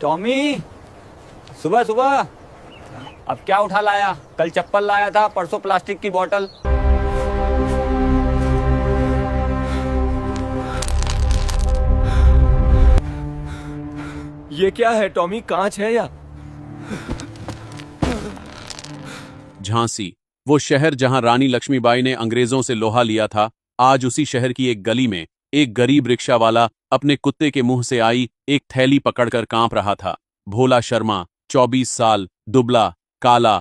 Tommy, सुबह सुबह अब क्या उठा लाया? कल चप्पल लाया था, परसों प्लास्टिक की बोतल। ये क्या है टॉमी, कांच है या? झांसी, वो शहर जहां रानी लक्ष्मीबाई ने अंग्रेजों से लोहा लिया था, आज उसी शहर की एक गली में एक गरीब रिक्शा वाला अपने कुत्ते के मुंह से आई एक थैली पकड़कर कांप रहा था। भोला शर्मा, 24 साल, दुबला, काला,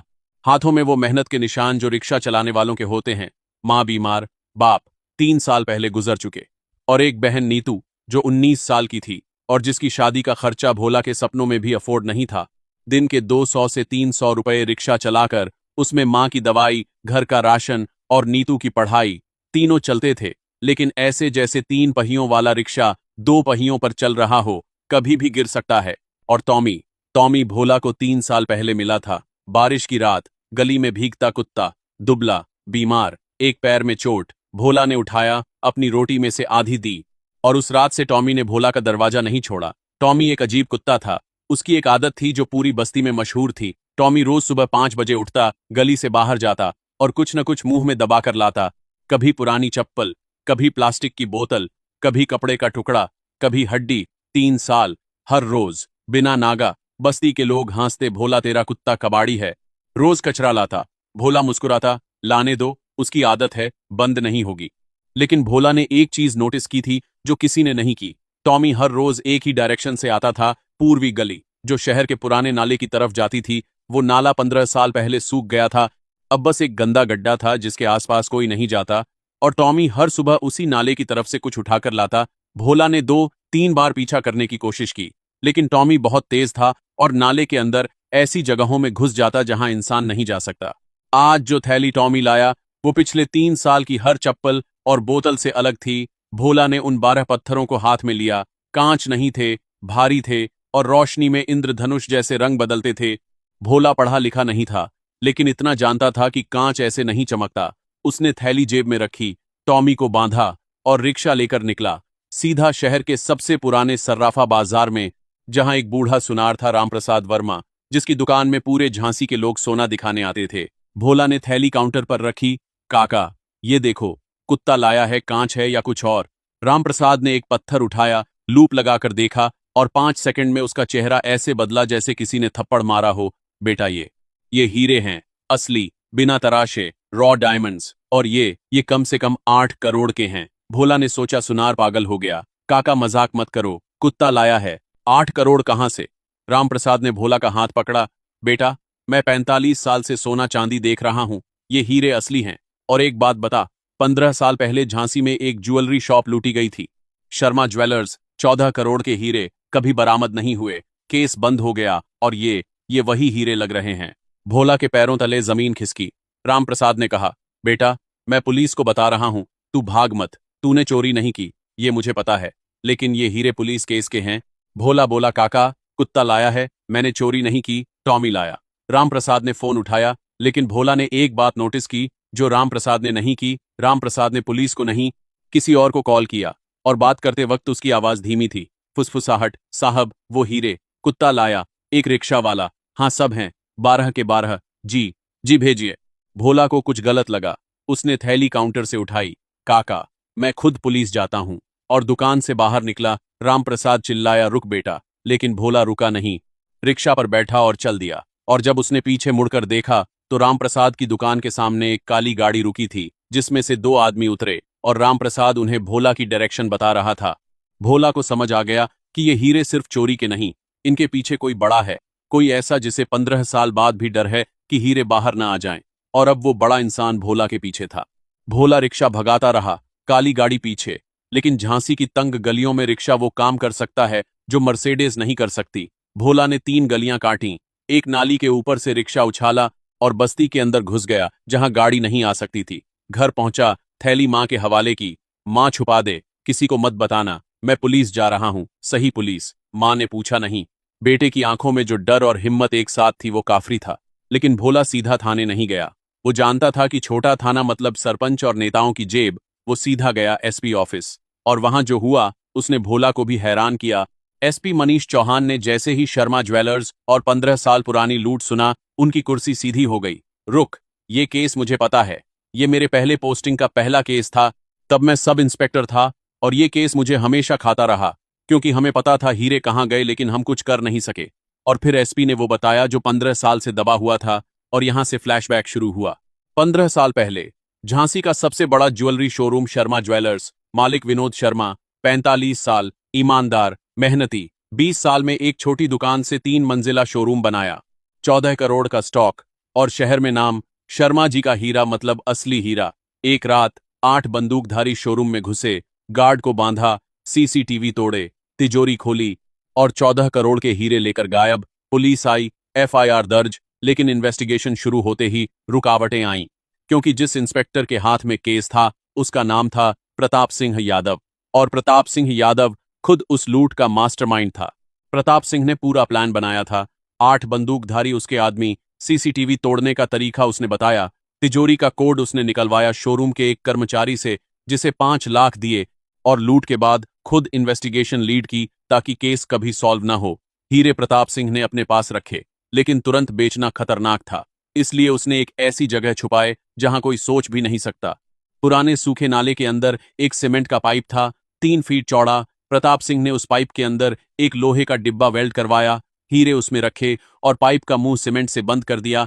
हाथों में वो मेहनत के निशान जो रिक्शा चलाने वालों के होते हैं। मां बीमार, बाप 3 साल पहले गुजर चुके, और एक बहन नीतू जो 19 साल की थी और जिसकी शादी का खर्चा भोला के सपनों में भी अफोर्ड नहीं था। दिन के 200 से 300 रुपए रिक्शा चलाकर उसमें मां की दवाई, घर का राशन और नीतू की पढ़ाई तीनों चलते थे, लेकिन ऐसे जैसे 3 पहियों वाला रिक्शा 2 पहियों पर चल रहा हो, कभी भी गिर सकता है। और टॉमी टॉमी भोला को 3 साल पहले मिला था। बारिश की रात, गली में भीगता कुत्ता, दुबला, बीमार, एक पैर में चोट। भोला ने उठाया, अपनी रोटी में से आधी दी, और उस रात से टॉमी ने भोला का दरवाजा नहीं छोड़ा। टॉमी एक अजीब कुत्ता था। उसकी एक आदत थी जो पूरी बस्ती में मशहूर थी। टॉमी रोज सुबह 5 बजे उठता, गली से बाहर जाता और कुछ न कुछ मुंह में दबाकर लाता। कभी पुरानी चप्पल, कभी प्लास्टिक की बोतल, कभी कपड़े का टुकड़ा, कभी हड्डी। 3 साल, हर रोज, बिना नागा। बस्ती के लोग हंसते, भोला तेरा कुत्ता कबाड़ी है। रोज कचरा लाता। भोला मुस्कुराता, लाने दो, उसकी आदत है, बंद नहीं होगी। लेकिन भोला ने एक चीज नोटिस की थी जो किसी ने नहीं की। टॉमी हर रोज एक ही डायरेक्शन से आता था, पूर्वी गली, जो शहर के पुराने नाले की तरफ जाती थी। वो नाला 15 साल पहले सूख गया था, अब बस एक गंदा गड्ढा था जिसके आसपास कोई नहीं जाता, और टॉमी हर सुबह उसी नाले की तरफ से कुछ उठाकर लाता। भोला ने 2-3 बार पीछा करने की कोशिश की, लेकिन टॉमी बहुत तेज था और नाले के अंदर ऐसी जगहों में घुस जाता जहां इंसान नहीं जा सकता। आज जो थैली टॉमी लाया वो पिछले 3 साल की हर चप्पल और बोतल से अलग थी। भोला ने उन 12 पत्थरों को हाथ में लिया। कांच नहीं थे, भारी थे और रोशनी में इंद्रधनुष जैसे रंग बदलते थे। भोला पढ़ा लिखा नहीं था, लेकिन इतना जानता था कि कांच ऐसे नहीं चमकता। उसने थैली जेब में रखी, टॉमी को बांधा और रिक्शा लेकर निकला सीधा शहर के सबसे पुराने सर्राफा बाजार में, जहां एक बूढ़ा सुनार था, रामप्रसाद वर्मा, जिसकी दुकान में पूरे झांसी के लोग सोना दिखाने आते थे। भोला ने थैली काउंटर पर रखी। काका, ये देखो, कुत्ता लाया है, कांच है या कुछ और? रामप्रसाद ने एक पत्थर उठाया, लूप लगाकर देखा और 5 सेकंड में उसका चेहरा ऐसे बदला जैसे किसी ने थप्पड़ मारा हो। बेटा, ये हीरे हैं, असली, बिना तराशे, रॉ डायमंड्स, और ये कम से कम 8 करोड़ के हैं। भोला ने सोचा सुनार पागल हो गया। काका, मजाक मत करो, कुत्ता लाया है, 8 करोड़ कहां से? रामप्रसाद ने भोला का हाथ पकड़ा। बेटा, मैं 45 साल से सोना चांदी देख रहा हूं, ये हीरे असली हैं। और एक बात बता, 15 साल पहले झांसी में एक ज्वेलरी शॉप लूटी गई थी, शर्मा ज्वेलर्स। 14 करोड़ के हीरे कभी बरामद नहीं हुए, केस बंद हो गया, और ये वही हीरे लग रहे हैं। भोला के पैरों तले जमीन खिसकी। रामप्रसाद ने कहा, बेटा, मैं पुलिस को बता रहा हूं, तू भाग मत। तूने चोरी नहीं की, ये मुझे पता है, लेकिन ये हीरे पुलिस केस के हैं। भोला बोला, काका, कुत्ता लाया है, मैंने चोरी नहीं की, टॉमी लाया। रामप्रसाद ने फोन उठाया, लेकिन भोला ने एक बात नोटिस की जो रामप्रसाद ने नहीं की। रामप्रसाद ने पुलिस को नहीं, किसी और को कॉल किया, और बात करते वक्त उसकी आवाज धीमी थी, फुसफुसाहट। साहब, वो हीरे, कुत्ता लाया, एक रिक्शा वाला। हाँ, सब हैं, 12 के 12। जी भेजिए। भोला को कुछ गलत लगा। उसने थैली काउंटर से उठाई। काका, मैं खुद पुलिस जाता हूं, और दुकान से बाहर निकला। रामप्रसाद चिल्लाया, रुक बेटा, लेकिन भोला रुका नहीं, रिक्शा पर बैठा और चल दिया। और जब उसने पीछे मुड़कर देखा तो रामप्रसाद की दुकान के सामने एक काली गाड़ी रुकी थी, जिसमें से 2 आदमी उतरे, और रामप्रसाद उन्हें भोला की डायरेक्शन बता रहा था। भोला को समझ आ गया कि ये हीरे सिर्फ चोरी के नहीं, इनके पीछे कोई बड़ा है, कोई ऐसा जिसे 15 साल बाद भी डर है कि हीरे बाहर ना आ जाएं। और अब वो बड़ा इंसान भोला के पीछे था। भोला रिक्शा भगाता रहा, काली गाड़ी पीछे। लेकिन झांसी की तंग गलियों में रिक्शा वो काम कर सकता है जो मर्सिडीज नहीं कर सकती। भोला ने 3 गलियां काटी, एक नाली के ऊपर से रिक्शा उछाला और बस्ती के अंदर घुस गया जहां गाड़ी नहीं आ सकती थी। घर पहुंचा, थैली मां के हवाले की। मां, छुपा दे, किसी को मत बताना, मैं पुलिस जा रहा हूं। सही पुलिस? मां ने पूछा। नहीं। बेटे की आंखों में जो डर और हिम्मत एक साथ थी वो काफी था। लेकिन भोला सीधा थाने नहीं गया। वो जानता था कि छोटा थाना मतलब सरपंच और नेताओं की जेब। वो सीधा गया एसपी ऑफिस, और वहां जो हुआ उसने भोला को भी हैरान किया। एसपी मनीष चौहान ने जैसे ही शर्मा ज्वेलर्स और 15 साल पुरानी लूट सुना, उनकी कुर्सी सीधी हो गई। रुक, ये केस मुझे पता है। ये मेरे पहले पोस्टिंग का पहला केस था। तब मैं सब इंस्पेक्टर था और ये केस मुझे हमेशा खाता रहा, क्योंकि हमें पता था हीरे कहाँ गए, लेकिन हम कुछ कर नहीं सके। और फिर एसपी ने वो बताया जो 15 साल से दबा हुआ था, और यहां से फ्लैशबैक शुरू हुआ। 15 साल पहले झांसी का सबसे बड़ा ज्वेलरी शोरूम शर्मा ज्वेलर्स, मालिक विनोद शर्मा, 45 साल, ईमानदार, मेहनती। 20 साल में एक छोटी दुकान से 3 मंजिला शोरूम बनाया, 14 करोड़ का स्टॉक, और शहर में नाम शर्मा जी का हीरा, मतलब असली हीरा। एक रात 8 बंदूकधारी शोरूम में घुसे, गार्ड को बांधा, सीसीटीवी तोड़े, तिजोरी खोली और 14 करोड़ के हीरे लेकर गायब। पुलिस आई, एफआईआर दर्ज, लेकिन इन्वेस्टिगेशन शुरू होते ही रुकावटें आईं, क्योंकि जिस इंस्पेक्टर के हाथ में केस था उसका नाम था प्रताप सिंह यादव, और प्रताप सिंह यादव खुद उस लूट का मास्टरमाइंड था। प्रताप सिंह ने पूरा प्लान बनाया था। 8 बंदूकधारी उसके आदमी, सीसीटीवी तोड़ने का तरीका उसने बताया, तिजोरी का कोड उसने निकलवाया शोरूम के एक कर्मचारी से, जिसे 5 लाख दिए, और लूट के बाद खुद इन्वेस्टिगेशन लीड की ताकि केस कभी सॉल्व ना हो। हीरे प्रताप सिंह ने अपने पास रखे, लेकिन तुरंत बेचना खतरनाक था, इसलिए उसने एक ऐसी जगह छुपाए जहां कोई सोच भी नहीं सकता। पुराने सूखे नाले के अंदर एक सीमेंट का पाइप था, 3 फीट चौड़ा। प्रताप सिंह ने उस पाइप के अंदर एक लोहे का डिब्बा वेल्ड करवाया, हीरे उसमें रखे और पाइप का मुंह सीमेंट से बंद कर दिया।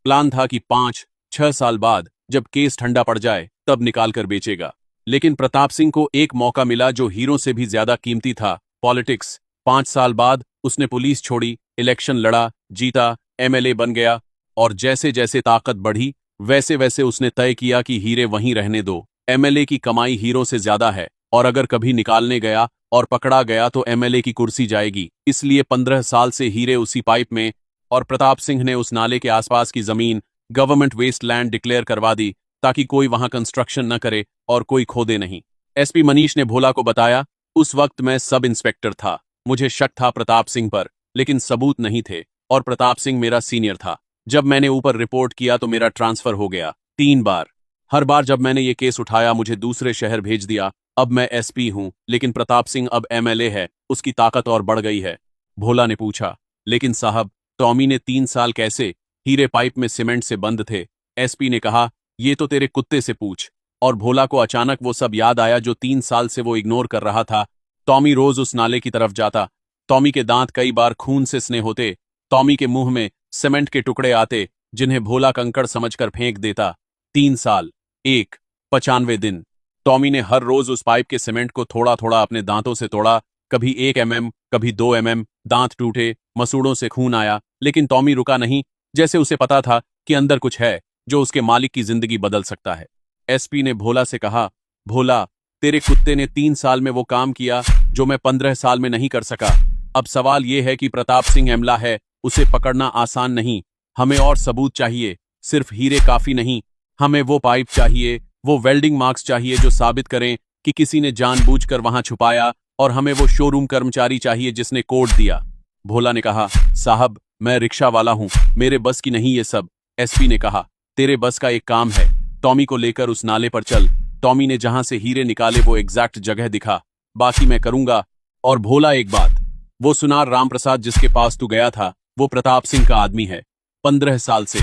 प्लान था कि 5-6 साल बाद जब केस ठंडा पड़ जाए तब निकाल कर बेचेगा। लेकिन प्रताप सिंह को एक मौका मिला जो हीरों से भी ज्यादा कीमती था, पॉलिटिक्स। 5 साल बाद उसने पुलिस छोड़ी, इलेक्शन लड़ा, जीता, एमएलए बन गया, और जैसे जैसे ताकत बढ़ी वैसे वैसे उसने तय किया कि हीरे वहीं रहने दो। एमएलए की कमाई हीरों से ज्यादा है, और अगर कभी निकालने गया और पकड़ा गया तो एमएलए की कुर्सी जाएगी। इसलिए 15 साल से हीरे उसी पाइप में, और प्रताप सिंह ने उस नाले के आसपास की जमीन गवर्नमेंट वेस्ट लैंड डिक्लेयर करवा दी ताकि कोई वहां कंस्ट्रक्शन न करे और कोई खोदे नहीं। एसपी मनीष ने भोला को बताया, उस वक्त मैं सब इंस्पेक्टर था, मुझे शक था प्रताप सिंह पर, लेकिन सबूत नहीं थे, और प्रताप सिंह मेरा सीनियर था। जब मैंने ऊपर रिपोर्ट किया तो मेरा ट्रांसफर हो गया 3 बार। हर बार जब मैंने ये केस उठाया मुझे दूसरे शहर भेज दिया। अब मैं एसपी हूं, लेकिन प्रताप सिंह अब एमएलए है, उसकी ताकत और बढ़ गई है। भोला ने पूछा, लेकिन साहब, टॉमी ने 3 साल कैसे? हीरे पाइप में सीमेंट से बंद थे। एसपी ने कहा, ये तो तेरे कुत्ते से पूछ। और भोला को अचानक वो सब याद आया जो 3 साल से वो इग्नोर कर रहा था। टॉमी रोज उस नाले की तरफ जाता, टॉमी के दांत कई बार खून से सने होते, टॉमी के मुंह में सीमेंट के टुकड़े आते जिन्हें भोला कंकड़ समझकर फेंक देता। 3 साल, 95 दिन। टॉमी ने हर रोज उस पाइप के सीमेंट को थोड़ा थोड़ा अपने दांतों से तोड़ा, कभी 1 mm, कभी 2 mm। दांत टूटे, मसूड़ों से खून आया, लेकिन टॉमी रुका नहीं, जैसे उसे पता था कि अंदर कुछ है जो उसके मालिक की जिंदगी बदल सकता है। एसपी ने भोला से कहा, भोला, तेरे कुत्ते ने 3 साल में वो काम किया जो मैं 15 साल में नहीं कर सका। अब सवाल ये है कि प्रताप सिंह एमला है, उसे पकड़ना आसान नहीं। हमें और सबूत चाहिए, सिर्फ हीरे काफी नहीं। हमें वो पाइप चाहिए, वो वेल्डिंग मार्क्स चाहिए जो साबित करें कि किसी ने जानबूझकर वहां छुपाया, और हमें वो शोरूम कर्मचारी चाहिए जिसने कोड दिया। भोला ने कहा, साहब, मैं रिक्शा वाला हूं, मेरे बस की नहीं ये सब। एसपी ने कहा, तेरे बस का एक काम है, टॉमी को लेकर उस नाले पर चल। टॉमी ने जहां से हीरे निकाले वो एग्जैक्ट जगह दिखा, बाकी मैं करूंगा। और भोला, एक बात, वो सुनार रामप्रसाद जिसके पास तू गया था वो प्रताप सिंह का आदमी है, 15 साल से।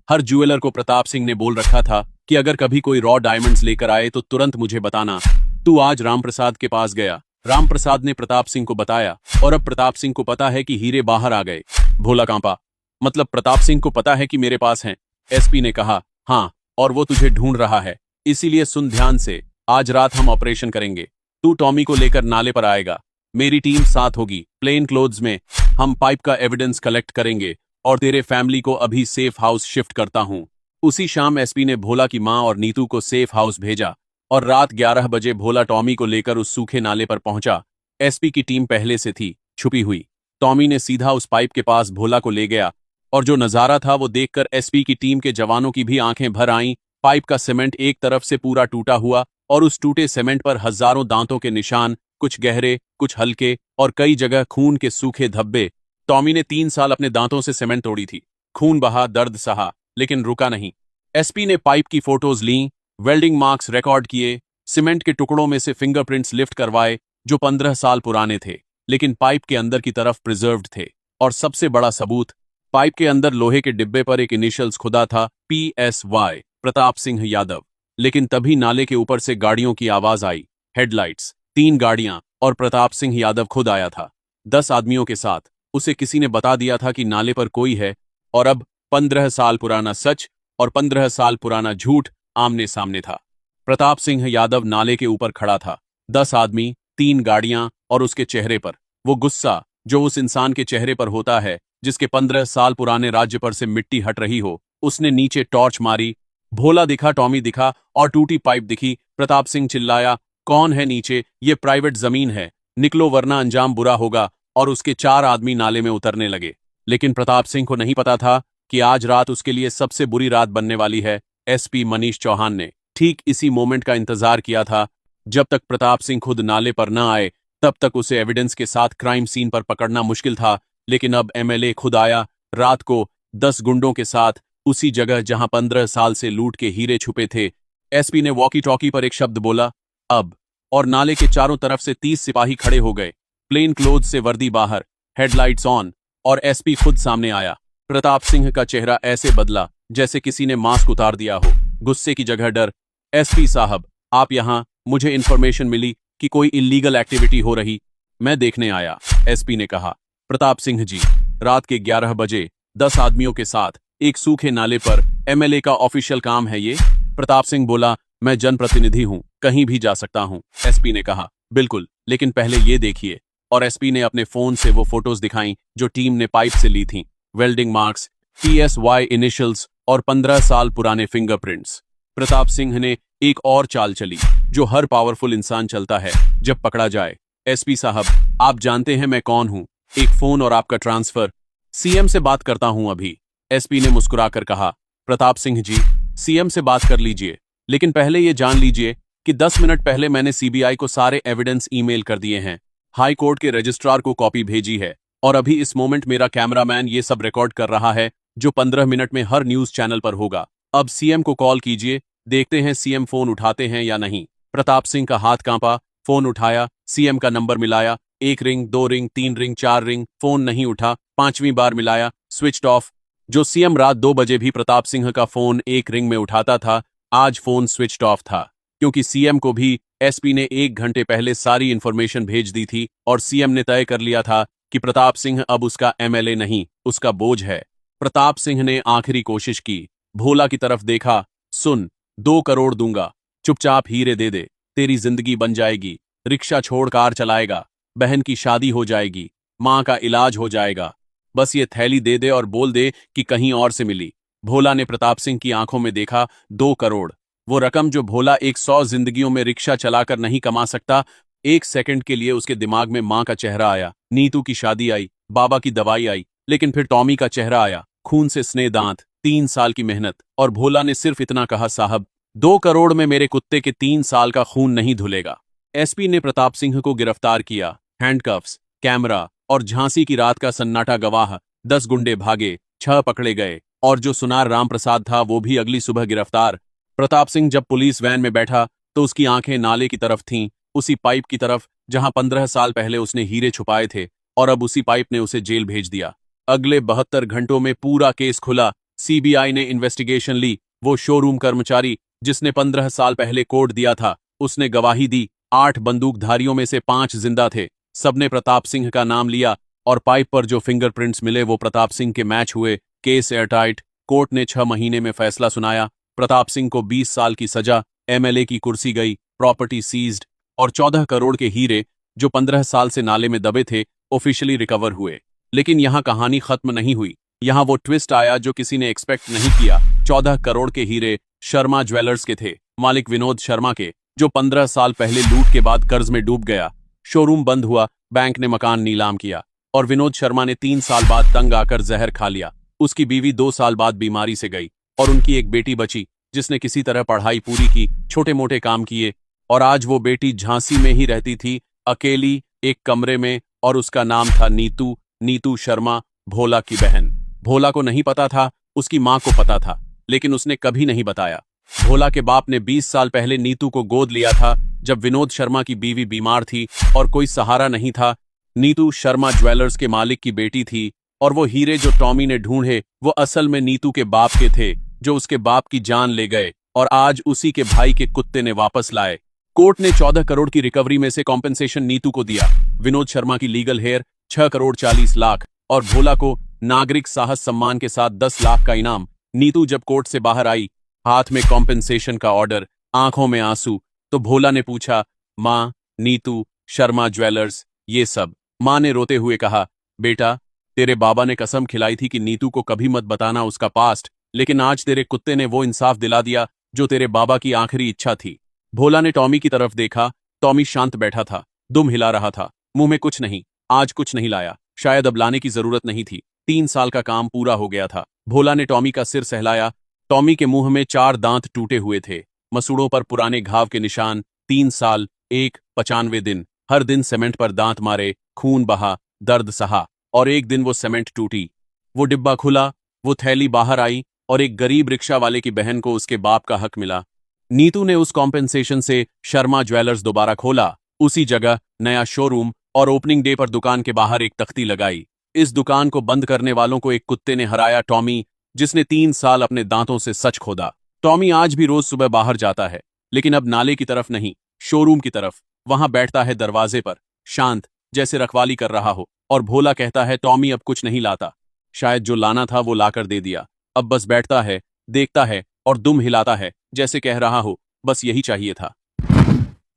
हर ज्वेलर को प्रताप सिंह ने बोल रखा था कि अगर कभी कोई रॉ डायमंड्स लेकर आए तो तुरंत मुझे बताना। तू आज रामप्रसाद के पास गया, रामप्रसाद ने प्रताप सिंह को बताया, और अब प्रताप सिंह को पता है कि हीरे बाहर आ गए। भोला कांपा, मतलब प्रताप सिंह को पता है कि मेरे पास हैं? एसपी ने कहा, हाँ, और वो तुझे ढूंढ रहा है, इसीलिए सुन ध्यान से, आज रात हम ऑपरेशन करेंगे। तू टॉमी को लेकर नाले पर आएगा, मेरी टीम साथ होगी, प्लेन क्लोथ्स में। हम पाइप का एविडेंस कलेक्ट करेंगे और तेरे फैमिली को अभी सेफ हाउस शिफ्ट करता हूं। उसी शाम एसपी ने भोला की मां और नीतू को सेफ हाउस भेजा, और रात 11 बजे भोला टॉमी को लेकर उस सूखे नाले पर पहुंचा। एसपी की टीम पहले से थी, छुपी हुई। टॉमी ने सीधा उस पाइप के पास भोला को ले गया, और जो नजारा था वो देखकर एसपी की टीम के जवानों की भी आंखें भर आईं। पाइप का सीमेंट एक तरफ से पूरा टूटा हुआ, और उस टूटे सीमेंट पर हजारों दांतों के निशान, कुछ गहरे, कुछ हल्के, और कई जगह खून के सूखे धब्बे। टॉमी ने 3 साल अपने दांतों से सीमेंट तोड़ी थी, खून बहा, दर्द सहा, लेकिन रुका नहीं। एसपी ने पाइप की फोटोज लीं, वेल्डिंग मार्क्स रिकॉर्ड किए, सीमेंट के टुकड़ों में से फिंगरप्रिंट्स लिफ्ट करवाए जो 15 साल पुराने थे, लेकिन पाइप के अंदर की तरफ प्रिजर्व्ड थे। और सबसे बड़ा सबूत, पाइप के अंदर लोहे के डिब्बे पर एक इनिशियल्स खुदा था, PSY, प्रताप सिंह यादव। लेकिन तभी नाले के ऊपर से गाड़ियों की आवाज आई, हेडलाइट्स, 3 गाड़ियां, और प्रताप सिंह यादव खुद आया था 10 आदमियों के साथ। उसे किसी ने बता दिया था कि नाले पर कोई है, और अब 15 साल पुराना सच और 15 साल पुराना झूठ आमने सामने था। प्रताप सिंह यादव नाले के ऊपर खड़ा था, 10 आदमी, 3 गाड़ियां, और उसके चेहरे पर वो गुस्सा जो उस इंसान के चेहरे पर होता है जिसके 15 साल पुराने राज्य पर से मिट्टी हट रही हो। उसने नीचे टॉर्च मारी, भोला दिखा, टॉमी दिखा, और टूटी पाइप दिखी। प्रताप सिंह चिल्लाया, कौन है नीचे? ये प्राइवेट जमीन है, निकलो वरना अंजाम बुरा होगा। और उसके 4 आदमी नाले में उतरने लगे। लेकिन प्रताप सिंह को नहीं पता था कि आज रात उसके लिए सबसे बुरी रात बनने वाली है। SP मनीष चौहान ने ठीक इसी मोमेंट का इंतजार किया था। जब तक प्रताप सिंह खुद नाले पर न आए तब तक उसे एविडेंस के साथ क्राइम सीन पर पकड़ना मुश्किल था। लेकिन अब MLA खुद आया, रात को 10 गुंडों के साथ, उसी जगह जहां 15 साल से लूट के हीरे छुपे थे। SP ने वॉकी टॉकी पर एक शब्द बोला, अब, और नाले के चारों तरफ से 30 सिपाही खड़े हो गए, प्लेन क्लोथ से वर्दी बाहर, हेडलाइट्स ऑन, और SP खुद सामने आया। प्रताप सिंह का चेहरा ऐसे बदला जैसे किसी ने मास्क उतार दिया हो, गुस्से की जगह डर। SP साहब, आप यहां, मुझे इंफॉर्मेशन मिली कि कोई इल्लीगल एक्टिविटी हो रही, मैं देखने आया, SP ने कहा। प्रताप सिंह जी, रात के 11 बजे 10 आदमियों के साथ एक सूखे नाले पर MLA का ऑफिशियल काम है ये? प्रताप सिंह बोला, मैं जनप्रतिनिधि हूं, कहीं भी जा सकता हूं। SP ने कहा, बिल्कुल, लेकिन पहले ये देखिए। और SP ने अपने फोन से वो फोटोज दिखाई जो टीम ने पाइप से ली थी, वेल्डिंग मार्क्स, PSY इनिशियल्स, और 15 साल पुराने फिंगरप्रिंट्स। प्रताप सिंह ने एक और चाल चली जो हर पावरफुल इंसान चलता है जब पकड़ा जाए। SP साहब, आप जानते हैं मैं कौन हूं? एक फोन और आपका ट्रांसफर, CM से बात करता हूं अभी। SP ने मुस्कुराकर कहा, प्रताप सिंह जी, CM से बात कर लीजिए, लेकिन पहले ये जान लीजिए कि 10 मिनट पहले मैंने CBI को सारे एविडेंस ईमेल कर दिए हैं, हाई कोर्ट के रजिस्ट्रार को कॉपी भेजी है, और अभी इस मोमेंट मेरा कैमरामैन ये सब रिकॉर्ड कर रहा है जो 15 मिनट में हर न्यूज चैनल पर होगा। अब CM को कॉल कीजिए, देखते हैं CM फोन उठाते हैं या नहीं। प्रताप सिंह का हाथ कांपा, फोन उठाया, CM का नंबर मिलाया, 1 ring, 2 ring, 3 ring, 4 ring, phone नहीं उठा, 5वीं बार मिलाया, स्विच्ड ऑफ। जो CM रात 2 बजे भी प्रताप सिंह का फोन 1 रिंग में उठाता था, आज फोन स्विच्ड ऑफ था, क्योंकि CM को भी SP ने 1 घंटे पहले सारी इंफॉर्मेशन भेज दी थी, और CM ने तय कर लिया था कि प्रताप सिंह अब उसका MLA नहीं, उसका बोझ है। प्रताप सिंह ने आखिरी कोशिश की, भोला की तरफ देखा, सुन, 2 करोड़ दूंगा, चुपचाप हीरे दे दे, तेरी जिंदगी बन जाएगी, रिक्शा छोड़ कार चलाएगा, बहन की शादी हो जाएगी, माँ का इलाज हो जाएगा, बस ये थैली दे दे और बोल दे कि कहीं और से मिली। भोला ने प्रताप सिंह की आंखों में देखा, 2 करोड़, वो रकम जो भोला 100 जिंदगियों में रिक्शा चलाकर नहीं कमा सकता। 1 सेकंड के लिए उसके दिमाग में माँ का चेहरा आया, नीतू की शादी आई, बाबा की दवाई आई, लेकिन फिर टॉमी का चेहरा आया, खून से स्ने दांत, 3 साल की मेहनत, और भोला ने सिर्फ इतना कहा, साहब, 2 करोड़ में मेरे कुत्ते के 3 साल का खून नहीं धुलेगा। SP ने प्रताप सिंह को गिरफ्तार किया, हैंडकफ्स, कैमरा, और झांसी की रात का सन्नाटा गवाह। 10 गुंडे भागे, 6 पकड़े गए, और जो सुनार रामप्रसाद था वो भी अगली सुबह गिरफ्तार। प्रताप सिंह जब पुलिस वैन में बैठा तो उसकी आंखें नाले की तरफ थीं, उसी पाइप की तरफ जहां 15 साल पहले उसने हीरे छुपाए थे, और अब उसी पाइप ने उसे जेल भेज दिया। अगले 72 घंटों में पूरा केस खुला। CBI ने इन्वेस्टिगेशन ली। वो शोरूम कर्मचारी जिसने 15 साल पहले कोड दिया था, उसने गवाही दी। 8 बंदूकधारियों में से 5 जिंदा थे, सबने प्रताप सिंह का नाम लिया, और पाइप पर जो फिंगरप्रिंट्स मिले वो प्रताप सिंह के मैच हुए। Case airtight. कोर्ट ने 6 महीने में फैसला सुनाया। प्रताप सिंह को 20 साल की सजा, MLA की कुर्सी गई, प्रॉपर्टी सीज्ड, और 14 करोड़ के हीरे जो 15 साल से नाले में दबे थे ऑफिशियली रिकवर हुए। लेकिन यहाँ कहानी खत्म नहीं हुई। यहाँ वो ट्विस्ट आया जो किसी ने एक्सपेक्ट नहीं किया। 14 करोड़ के हीरे शर्मा ज्वेलर्स के थे, मालिक विनोद शर्मा के, जो 15 साल पहले लूट के बाद कर्ज में डूब गया। शोरूम बंद हुआ, बैंक ने मकान नीलाम किया, और विनोद शर्मा ने 3 साल बाद तंग आकर जहर खा लिया। उसकी बीवी 2 साल बाद बीमारी से गई, और उनकी एक बेटी बची जिसने किसी तरह पढ़ाई पूरी की, छोटे मोटे काम किए, और आज वो बेटी झांसी में ही रहती थी, अकेली एक कमरे में, और उसका नाम था नीतू। नीतू शर्मा, भोला की बहन। भोला को नहीं पता था, उसकी माँ को पता था, लेकिन उसने कभी नहीं बताया। भोला के बाप ने 20 साल पहले नीतू को गोद लिया था जब विनोद शर्मा की बीवी बीमार थी और कोई सहारा नहीं था। नीतू शर्मा ज्वेलर्स के मालिक की बेटी थी और वो हीरे जो टॉमी ने ढूंढे वो असल में नीतू के बाप के थे, जो उसके बाप की जान ले गए और आज उसी के भाई के कुत्ते ने वापस लाए। कोर्ट ने 14 करोड़ की रिकवरी में से कॉम्पेंसेशन नीतू को दिया। विनोद शर्मा की लीगल हेयर 6 करोड़ 40 लाख और भोला को नागरिक साहस सम्मान के साथ 10 लाख का इनाम। नीतू जब कोर्ट से बाहर आई, हाथ में कॉम्पेंसेशन का ऑर्डर, आंखों में आंसू, तो भोला ने पूछा, माँ, नीतू, शर्मा ज्वेलर्स, ये सब? माँ ने रोते हुए कहा, बेटा, तेरे बाबा ने कसम खिलाई थी कि नीतू को कभी मत बताना उसका पास्ट, लेकिन आज तेरे कुत्ते ने वो इंसाफ दिला दिया जो तेरे बाबा की आखिरी इच्छा थी। भोला ने टॉमी की तरफ देखा। टॉमी शांत बैठा था, दुम हिला रहा था, मुंह में कुछ नहीं। आज कुछ नहीं लाया, शायद अब लाने की जरूरत नहीं थी। 3 साल का काम पूरा हो गया था। भोला ने टॉमी का सिर सहलाया। टॉमी के मुंह में 4 दांत टूटे हुए थे, मसूड़ों पर पुराने घाव के निशान। 3 साल, 95 दिन, हर दिन सीमेंट पर दांत मारे, खून बहा, दर्द सहा, और एक दिन वो सीमेंट टूटी। वो डिब्बा खुला, वो थैली बाहर आई और एक गरीब रिक्शा वाले की बहन को उसके बाप का हक मिला। नीतू ने उस कॉम्पेंसेशन से शर्मा ज्वेलर्स दोबारा खोला, उसी जगह नया शोरूम, और ओपनिंग डे पर दुकान के बाहर एक तख्ती लगाई। इस दुकान को बंद करने वालों को एक कुत्ते ने हराया, टॉमी, जिसने 3 साल अपने दांतों से सच खोदा। टॉमी आज भी रोज सुबह बाहर जाता है, लेकिन अब नाले की तरफ नहीं, शोरूम की तरफ। वहां बैठता है दरवाजे पर, शांत, जैसे रखवाली कर रहा हो, और भोला कहता है, टॉमी अब कुछ नहीं लाता। शायद जो लाना था वो लाकर दे दिया। अब बस बैठता है, देखता है और दुम हिलाता है, जैसे कह रहा हो, बस यही चाहिए था।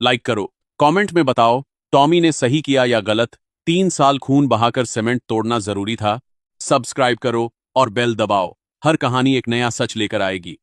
लाइक करो, कमेंट में बताओ, टॉमी ने सही किया या गलत? 3 साल खून बहाकर सीमेंट तोड़ना जरूरी था? सब्सक्राइब करो और बेल दबाओ, हर कहानी एक नया सच लेकर आएगी।